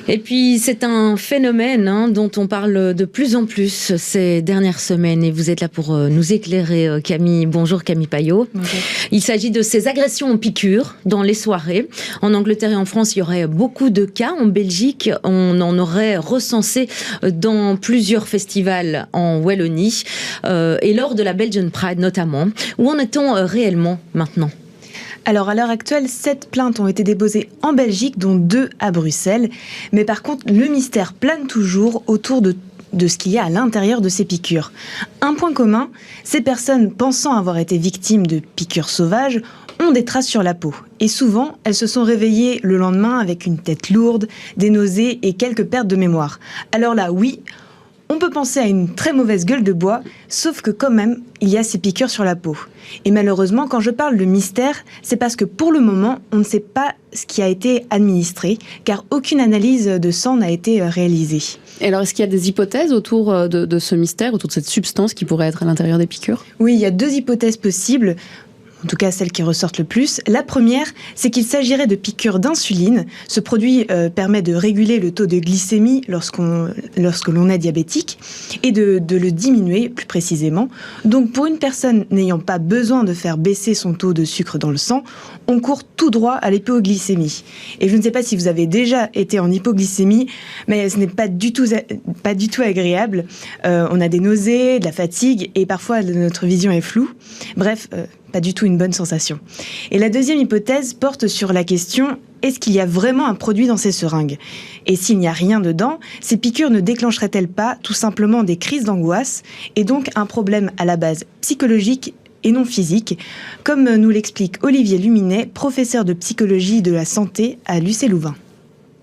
Et puis, c'est un phénomène dont on parle de plus en plus ces dernières semaines. Et vous êtes là pour nous éclairer, Camille. Bonjour, Camille Payot. Bonjour. Il s'agit de ces agressions en piqûres dans les soirées. En Angleterre et en France, il y aurait beaucoup de cas. En Belgique, on en aurait recensé dans plusieurs festivals en Wallonie et lors de la Belgian Pride notamment. Où en est-on réellement maintenant ? Alors à l'heure actuelle, 7 plaintes ont été déposées en Belgique, dont 2 à Bruxelles. Mais par contre, le mystère plane toujours autour de ce qu'il y a à l'intérieur de ces piqûres. Un point commun, ces personnes pensant avoir été victimes de piqûres sauvages ont des traces sur la peau. Et souvent, elles se sont réveillées le lendemain avec une tête lourde, des nausées et quelques pertes de mémoire. Alors là, oui, on peut penser à une très mauvaise gueule de bois, sauf que quand même, il y a ces piqûres sur la peau. Et malheureusement, quand je parle de mystère, c'est parce que pour le moment, on ne sait pas ce qui a été administré, car aucune analyse de sang n'a été réalisée. Et alors, est-ce qu'il y a des hypothèses autour de ce mystère, autour de cette substance qui pourrait être à l'intérieur des piqûres ? Oui, il y a 2 hypothèses possibles. En tout cas celles qui ressortent le plus. La première, c'est qu'il s'agirait de piqûres d'insuline. Ce produit permet de réguler le taux de glycémie lorsque l'on est diabétique et de le diminuer plus précisément. Donc pour une personne n'ayant pas besoin de faire baisser son taux de sucre dans le sang, on court tout droit à l'hypoglycémie. Et je ne sais pas si vous avez déjà été en hypoglycémie, mais ce n'est pas du tout agréable. On a des nausées, de la fatigue et parfois notre vision est floue. Bref, pas du tout une bonne sensation. Et la deuxième hypothèse porte sur la question: est-ce qu'il y a vraiment un produit dans ces seringues ? Et s'il n'y a rien dedans, ces piqûres ne déclencheraient-elles pas tout simplement des crises d'angoisse et donc un problème à la base psychologique et non physique, comme nous l'explique Olivier Luminet, professeur de psychologie de la santé à l'UC Louvain.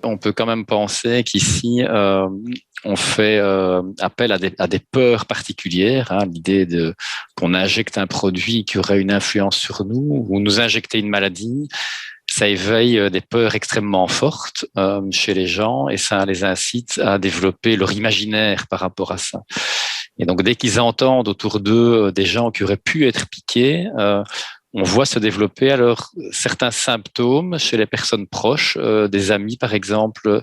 On peut quand même penser qu'ici, on fait appel à des peurs particulières. L'idée qu'on injecte un produit qui aurait une influence sur nous ou nous injecter une maladie, ça éveille des peurs extrêmement fortes chez les gens et ça les incite à développer leur imaginaire par rapport à ça. Et donc, dès qu'ils entendent autour d'eux des gens qui auraient pu être piqués, on voit se développer alors certains symptômes chez les personnes proches, des amis par exemple,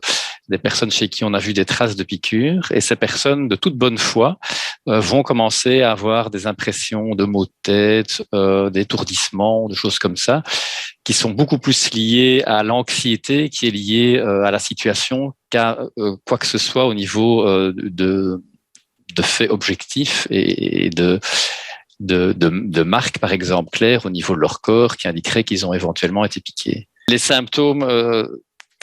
des personnes chez qui on a vu des traces de piqûres. Et ces personnes, de toute bonne foi, vont commencer à avoir des impressions de maux de tête, d'étourdissement, de choses comme ça, qui sont beaucoup plus liées à l'anxiété qui est liée à la situation qu'à quoi que ce soit au niveau de faits objectifs et de marques, par exemple, claires au niveau de leur corps qui indiqueraient qu'ils ont éventuellement été piqués. Les symptômes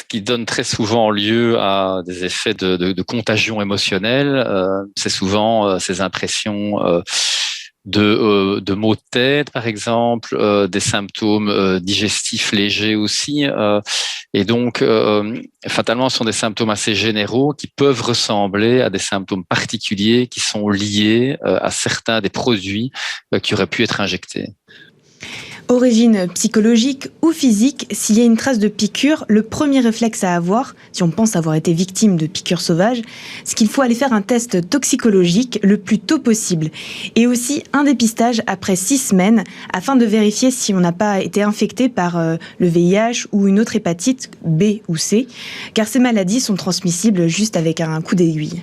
qui donnent très souvent lieu à des effets de contagion émotionnelle, c'est souvent ces impressions de maux de tête, par exemple, des symptômes digestifs légers aussi. Et donc, fatalement, ce sont des symptômes assez généraux qui peuvent ressembler à des symptômes particuliers qui sont liés à certains des produits qui auraient pu être injectés. Origine psychologique ou physique, s'il y a une trace de piqûre, le premier réflexe à avoir, si on pense avoir été victime de piqûres sauvages, c'est qu'il faut aller faire un test toxicologique le plus tôt possible. Et aussi un dépistage après 6 semaines afin de vérifier si on n'a pas été infecté par le VIH ou une autre hépatite B ou C, car ces maladies sont transmissibles juste avec un coup d'aiguille.